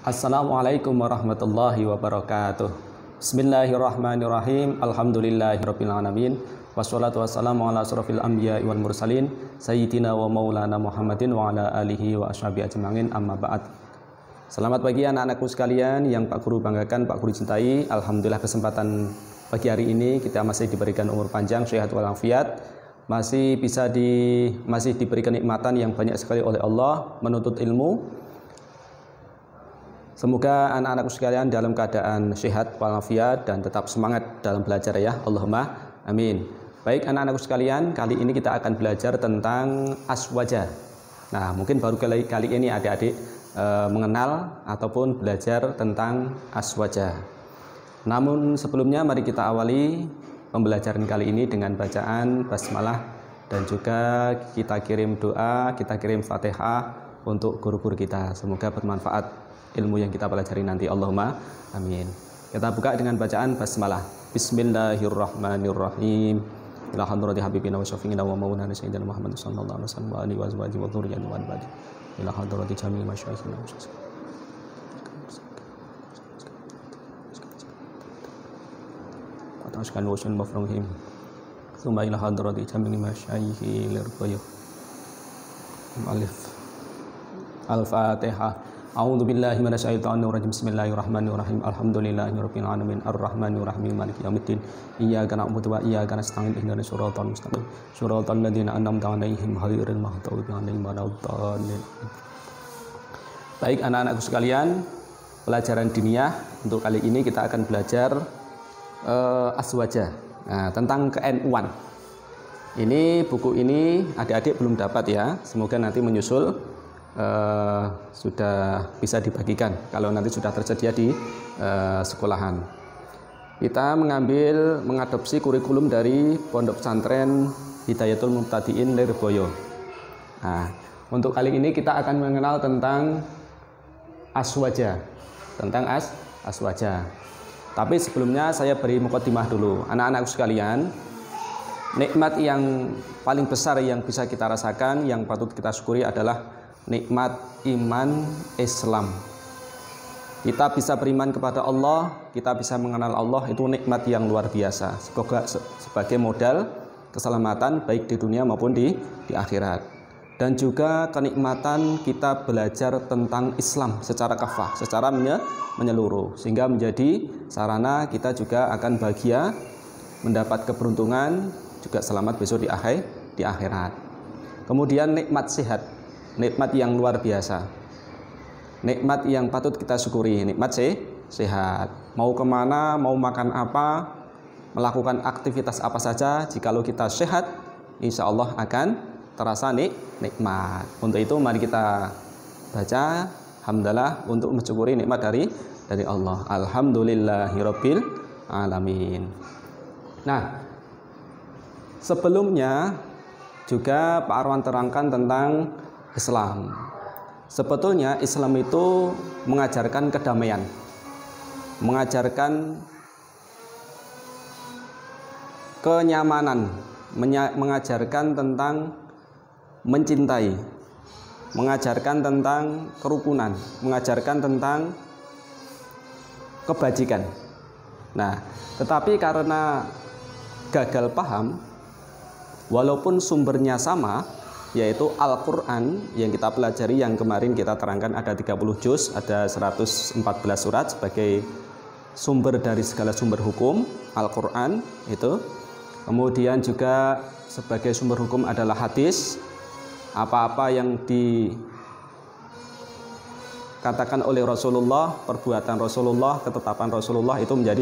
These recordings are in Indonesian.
Assalamualaikum warahmatullahi wabarakatuh. Bismillahirrahmanirrahim. Alhamdulillahirabbil alamin. Wassalatu wassalamu ala asrofil anbiya'i wal mursalin sayyidina wa maulana Muhammadin wa ala alihi wa ashabihi ajma'in, amma ba'd. Selamat pagi anak-anakku sekalian yang Pak Guru banggakan, Pak Guru cintai. Alhamdulillah kesempatan pagi hari ini kita masih diberikan umur panjang, sehat walafiat, masih diberi kenikmatan yang banyak sekali oleh Allah, menuntut ilmu. Semoga anak-anakku sekalian dalam keadaan sehat walafiat dan tetap semangat dalam belajar ya. Allahumma amin. Baik anak-anakku sekalian, kali ini kita akan belajar tentang aswaja. Nah, mungkin baru kali ini adik-adik mengenal ataupun belajar tentang aswaja. Namun sebelumnya mari kita awali pembelajaran kali ini dengan bacaan basmalah dan juga kita kirim doa, kita kirim Fatihah untuk guru-guru kita. Semoga bermanfaat ilmu yang kita pelajari nanti. Allahumma amin. Kita buka dengan bacaan basmalah. Bismillahirrahmanirrahim. Ila hadrati habibina wa syafi'ina wa maulana sayyidina Muhammad sallallahu alaihi wasallam wa alihi wa azwajihi wa dzurriyyatihi wa ibadihi. Ila hadrati jami'il masyayikhina wa ataskan wasun mafruhim. Tsumma ila hadrati jami'il masyayikhi lirbayh. Alif Al-Fatihah. A'udzu billahi minasyaitonir rajim. Bismillahirrahmanirrahim. Alhamdulillahirabbil alamin arrahmanir rahim maliki yaumiddin. Iyyaka na'budu wa iyyaka nasta'in ihdinas siratal mustaqim. Shiratal ladzina an'amta 'alaihim ghairil maghdubi 'alaihim waladdallin. Baik anak-anakku sekalian, pelajaran diniyah untuk kali ini kita akan belajar aswaja. Nah, tentang ke-NU-an. Ini buku ini adik-adik belum dapat ya. Semoga nanti menyusul sudah bisa dibagikan kalau nanti sudah tersedia di sekolahan. Kita mengadopsi kurikulum dari Pondok Pesantren Hidayatul Mubtadiin Lirboyo. Nah, untuk kali ini kita akan mengenal tentang aswaja, aswaja. Tapi sebelumnya saya beri mukadimah dulu. Anak-anakku sekalian, nikmat yang paling besar yang bisa kita rasakan, yang patut kita syukuri adalah nikmat iman Islam. Kita bisa beriman kepada Allah, kita bisa mengenal Allah, itu nikmat yang luar biasa. Sebagai modal keselamatan baik di dunia maupun di akhirat. Dan juga kenikmatan kita belajar tentang Islam secara kafah, secara menyeluruh, sehingga menjadi sarana kita juga akan bahagia, mendapat keberuntungan, juga selamat besok di akhirat. Kemudian nikmat sehat, nikmat yang luar biasa, nikmat yang patut kita syukuri, nikmat sehat. Mau kemana, mau makan apa, melakukan aktivitas apa saja, jikalau kita sehat, insya Allah akan terasa nikmat. Untuk itu mari kita baca hamdalah untuk mensyukuri nikmat dari Allah. Alhamdulillahirabbil alamin. Nah, sebelumnya juga Pak Arwan terangkan tentang Islam. Sebetulnya Islam itu mengajarkan kedamaian, mengajarkan kenyamanan, mengajarkan tentang mencintai, mengajarkan tentang kerukunan, mengajarkan tentang kebajikan. Nah, tetapi karena gagal paham, walaupun sumbernya sama, yaitu Al-Quran yang kita pelajari, yang kemarin kita terangkan ada 30 juz, ada 114 surat sebagai sumber dari segala sumber hukum, Al-Quran itu. Kemudian juga sebagai sumber hukum adalah hadis. Apa-apa yang dikatakan oleh Rasulullah, perbuatan Rasulullah, ketetapan Rasulullah itu menjadi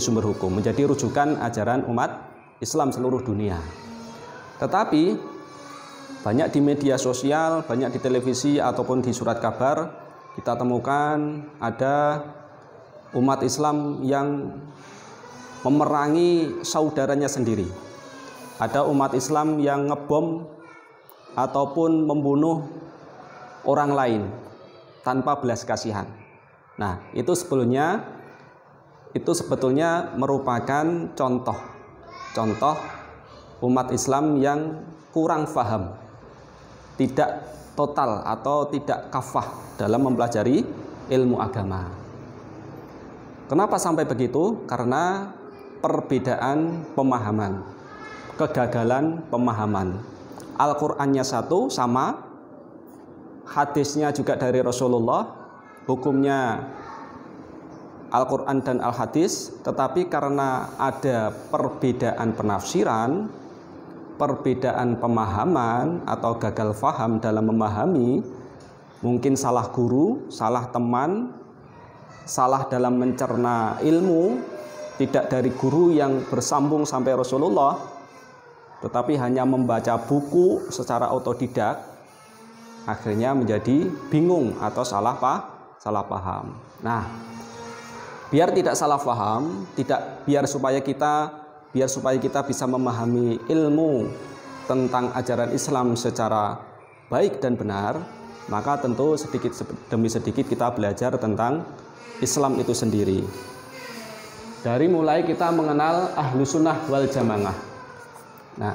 sumber hukum, menjadi rujukan ajaran umat Islam seluruh dunia. Tetapi banyak di media sosial, banyak di televisi ataupun di surat kabar kita temukan ada umat Islam yang memerangi saudaranya sendiri. Ada umat Islam yang ngebom ataupun membunuh orang lain tanpa belas kasihan. Nah, itu sebetulnya merupakan contoh umat Islam yang kurang paham, tidak total atau tidak kafah dalam mempelajari ilmu agama. Kenapa sampai begitu? Karena perbedaan pemahaman, kegagalan pemahaman. Al-Qur'annya satu sama, hadisnya juga dari Rasulullah, hukumnya Al-Quran dan Al-Hadis, tetapi karena ada perbedaan penafsiran, perbedaan pemahaman atau gagal faham dalam memahami, mungkin salah guru, salah teman, salah dalam mencerna ilmu, tidak dari guru yang bersambung sampai Rasulullah, tetapi hanya membaca buku secara otodidak, akhirnya menjadi bingung atau salah paham. Nah, biar tidak salah paham, biar supaya kita bisa memahami ilmu tentang ajaran Islam secara baik dan benar, maka tentu sedikit demi sedikit kita belajar tentang Islam itu sendiri. Dari mulai kita mengenal Ahlus Sunnah wal Jamaah. Nah,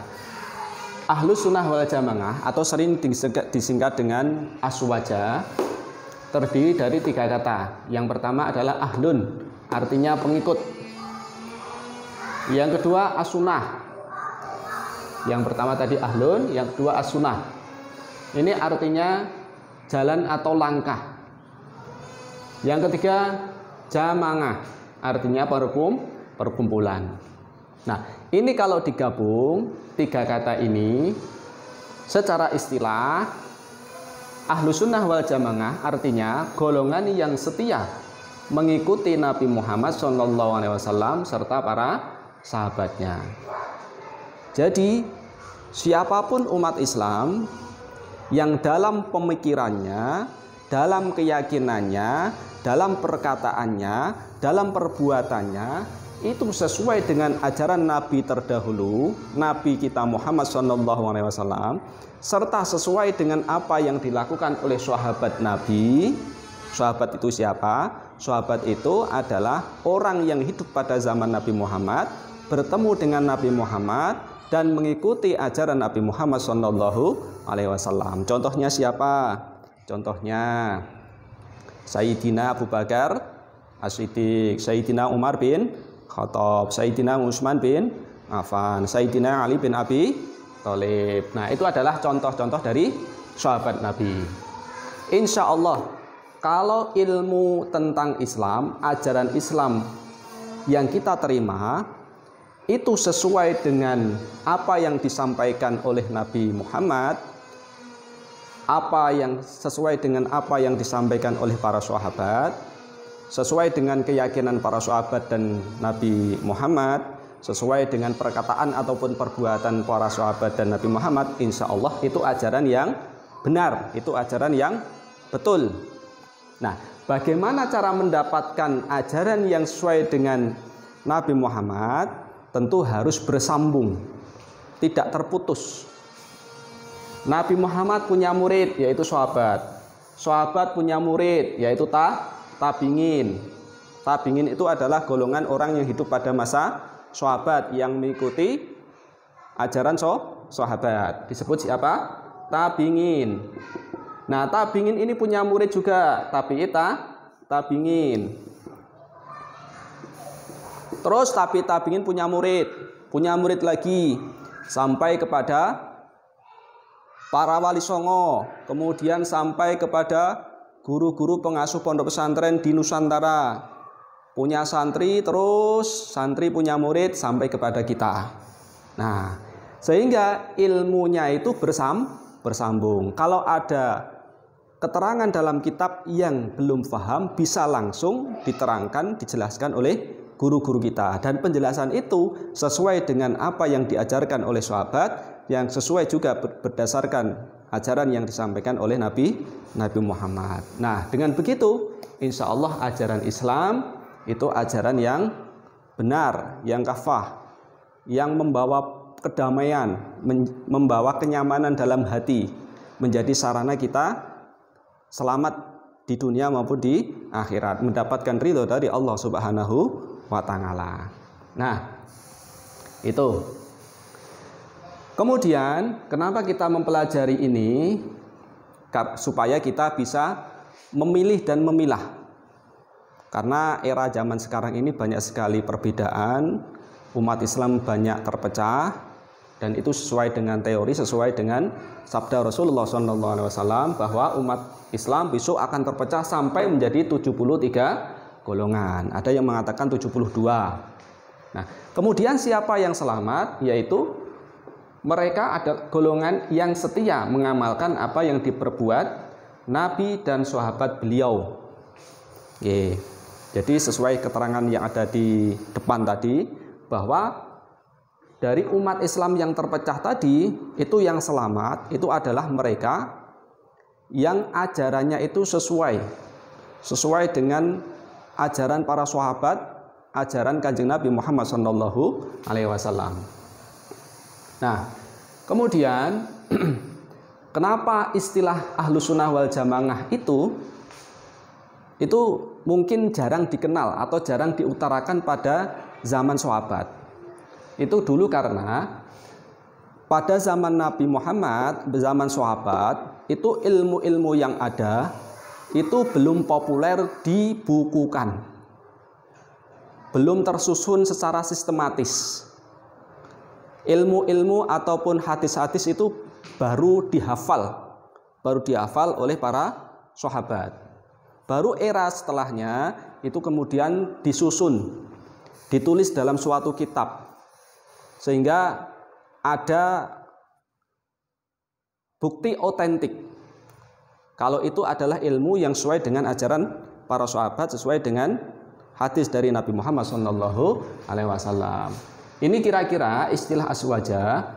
Ahlus Sunnah wal Jamaah atau sering disingkat dengan Aswaja, terdiri dari 3 kata. Yang pertama adalah ahlun, artinya pengikut. Yang kedua as-sunnah. Yang pertama tadi ahlun, yang kedua as-sunnah. Ini artinya jalan atau langkah. Yang ketiga jamaah, artinya perkumpulan. Nah, ini kalau digabung 3 kata ini secara istilah Ahlus Sunnah wal Jamaah artinya golongan yang setia mengikuti Nabi Muhammad SAW serta para sahabatnya. Jadi siapapun umat Islam yang dalam pemikirannya, dalam keyakinannya, dalam perkataannya, dalam perbuatannya itu sesuai dengan ajaran Nabi terdahulu, Nabi kita Muhammad SAW, serta sesuai dengan apa yang dilakukan oleh sahabat Nabi. Sahabat itu siapa? Sahabat itu adalah orang yang hidup pada zaman Nabi Muhammad, bertemu dengan Nabi Muhammad dan mengikuti ajaran Nabi Muhammad SAW. Contohnya siapa? Contohnya Sayyidina Abu Bakar As-Siddiq, Sayyidina Umar bin Khattab, Sayyidina Utsman bin Affan, Sayyidina Ali bin Abi Thalib. Nah, itu adalah contoh-contoh dari sahabat Nabi. Insya Allah, kalau ilmu tentang Islam, ajaran Islam yang kita terima itu sesuai dengan apa yang disampaikan oleh Nabi Muhammad, sesuai dengan apa yang disampaikan oleh para sahabat, sesuai dengan keyakinan para sahabat dan Nabi Muhammad, sesuai dengan perkataan ataupun perbuatan para sahabat dan Nabi Muhammad, insya Allah itu ajaran yang benar, itu ajaran yang betul. Nah, bagaimana cara mendapatkan ajaran yang sesuai dengan Nabi Muhammad? Tentu harus bersambung, tidak terputus. Nabi Muhammad punya murid, yaitu sahabat. Sahabat punya murid, yaitu tabi'in. Tabi'in itu adalah golongan orang yang hidup pada masa sahabat yang mengikuti ajaran sahabat. Disebut siapa? Tabi'in. Nah, tabi'in ini punya murid juga, tabi'in. Terus tabi'in punya murid lagi sampai kepada para wali songo, kemudian sampai kepada guru-guru pengasuh pondok pesantren di Nusantara. Punya santri, terus santri punya murid sampai kepada kita. Nah, sehingga ilmunya itu bersambung. Kalau ada keterangan dalam kitab yang belum paham, bisa langsung diterangkan, dijelaskan oleh guru-guru kita. Dan penjelasan itu sesuai dengan apa yang diajarkan oleh sahabat, yang sesuai juga berdasarkan ajaran yang disampaikan oleh Nabi Muhammad. Nah, dengan begitu, insya Allah ajaran Islam itu ajaran yang benar, yang kafah, yang membawa kedamaian, membawa kenyamanan dalam hati, menjadi sarana kita selamat di dunia maupun di akhirat, mendapatkan ridho dari Allah Subhanahu wa Ta'ala. Nah, itu. Kemudian, kenapa kita mempelajari ini? Supaya kita bisa memilih dan memilah Karena era zaman sekarang ini banyak sekali perbedaan, umat Islam banyak terpecah, dan itu sesuai dengan teori, sesuai dengan sabda Rasulullah SAW bahwa umat Islam besok akan terpecah sampai menjadi 73 golongan. Ada yang mengatakan 72. Nah, kemudian siapa yang selamat? Yaitu mereka ada golongan yang setia mengamalkan apa yang diperbuat Nabi dan sahabat beliau. Jadi sesuai keterangan yang ada di depan tadi, bahwa dari umat Islam yang terpecah tadi, itu yang selamat itu adalah mereka yang ajarannya itu sesuai dengan ajaran para sahabat, ajaran Kanjeng Nabi Muhammad SAW. Nah, kemudian kenapa istilah Ahlus Sunnah wal Jamaah itu mungkin jarang dikenal atau jarang diutarakan pada zaman sahabat. Itu dulu karena pada zaman Nabi Muhammad, zaman sahabat, itu ilmu-ilmu yang ada itu belum populer dibukukan, belum tersusun secara sistematis. Ilmu-ilmu ataupun hadis-hadis itu baru dihafal oleh para sahabat. Baru era setelahnya itu kemudian disusun, ditulis dalam suatu kitab, sehingga ada bukti otentik kalau itu adalah ilmu yang sesuai dengan ajaran para sahabat, sesuai dengan hadis dari Nabi Muhammad SAW. Ini kira-kira istilah aswaja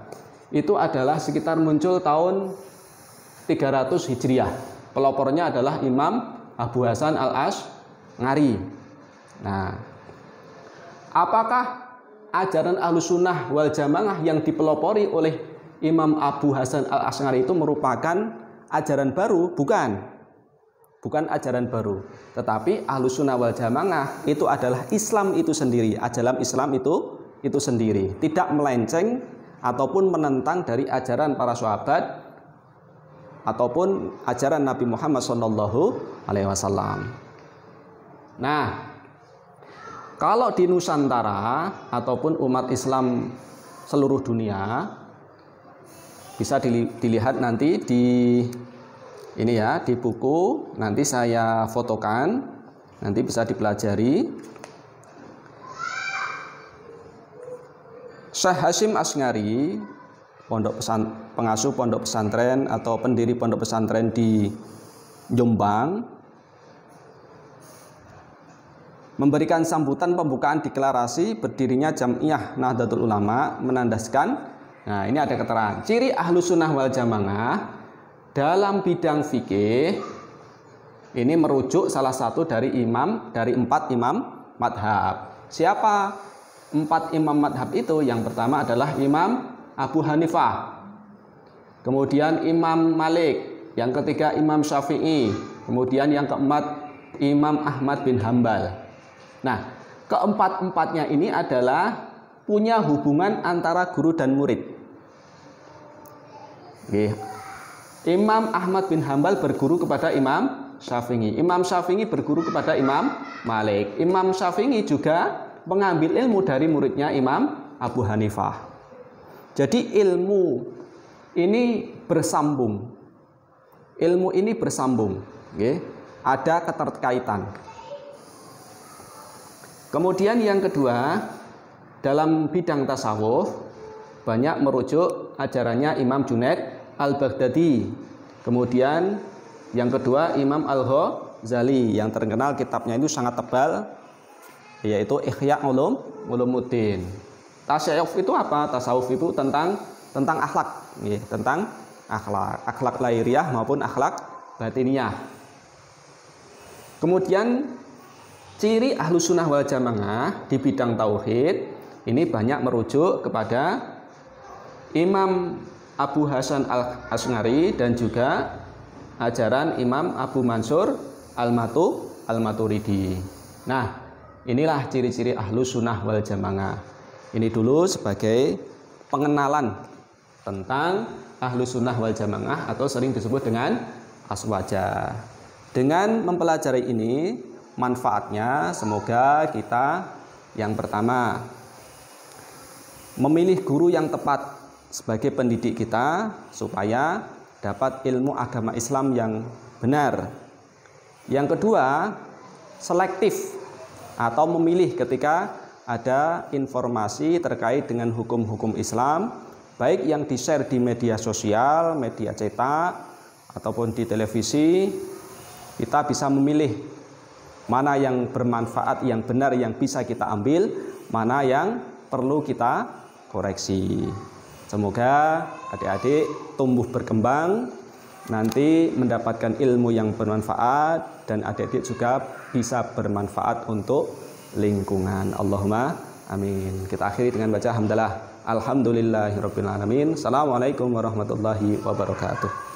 itu adalah sekitar muncul tahun 300 Hijriah. Pelopornya adalah Imam Abu Hasan al-Asy'ari. Nah, apakah ajaran Ahlus Sunnah wal Jamaah yang dipelopori oleh Imam Abu Hasan al-Asy'ari itu merupakan ajaran baru? Bukan ajaran baru. Tetapi Ahlus Sunnah wal Jamaah itu adalah Islam itu sendiri, ajaran Islam itu sendiri, tidak melenceng ataupun menentang dari ajaran para sahabat ataupun ajaran Nabi Muhammad SAW. Nah, kalau di Nusantara ataupun umat Islam seluruh dunia, bisa dilihat nanti di buku, nanti saya fotokan, nanti bisa dipelajari. Syekh Hasyim Asy'ari, pengasuh pondok pesantren atau pendiri pondok pesantren di Jombang, memberikan sambutan pembukaan deklarasi berdirinya Jam'iyah Nahdlatul Ulama, menandaskan, nah ini ada keterangan, ciri Ahlus Sunnah wal Jamaah dalam bidang fikih ini merujuk salah satu dari 4 imam madhab. Siapa 4 imam madhab itu? Yang pertama adalah Imam Abu Hanifah, kemudian Imam Malik, yang ketiga Imam Syafi'i, kemudian yang keempat Imam Ahmad bin Hambal. Nah, keempat-empatnya ini adalah punya hubungan antara guru dan murid. Imam Ahmad bin Hambal berguru kepada Imam Syafi'i, Imam Syafi'i berguru kepada Imam Malik, Imam Syafi'i juga mengambil ilmu dari muridnya Imam Abu Hanifah. Jadi ilmu ini bersambung. Ilmu ini bersambung, ada keterkaitan. Kemudian yang kedua, dalam bidang tasawuf banyak merujuk ajarannya Imam Junaid al-Baghdadi. Kemudian yang kedua Imam Al-Ghazali, yang terkenal kitabnya itu sangat tebal, yaitu Ihya Ulumuddin. Tasawuf itu apa? Tasawuf itu tentang akhlak, tentang akhlak lahiriah maupun akhlak batiniyah. Kemudian ciri Ahlus Sunnah wal Jamaah di bidang tauhid ini banyak merujuk kepada Imam Abu Hasan al-Asy'ari dan juga ajaran Imam Abu Mansur al-Maturidi. Nah, inilah ciri-ciri Ahlus Sunnah wal Jamaah. Ini dulu sebagai pengenalan tentang Ahlus Sunnah wal Jamaah atau sering disebut dengan aswaja. Dengan mempelajari ini, manfaatnya, semoga kita yang pertama memilih guru yang tepat sebagai pendidik kita supaya dapat ilmu agama Islam yang benar. Yang kedua, selektif atau memilih ketika ada informasi terkait dengan hukum-hukum Islam, baik yang di-share di media sosial, media cetak, ataupun di televisi. Kita bisa memilih mana yang bermanfaat, yang benar, yang bisa kita ambil, mana yang perlu kita koreksi. Semoga adik-adik tumbuh berkembang, nanti mendapatkan ilmu yang bermanfaat, dan adik-adik juga bisa bermanfaat untuk lingkungan. Allahumma amin. Kita akhiri dengan baca hamdalah. Alhamdulillahirabbil alamin. Assalamualaikum warahmatullahi wabarakatuh.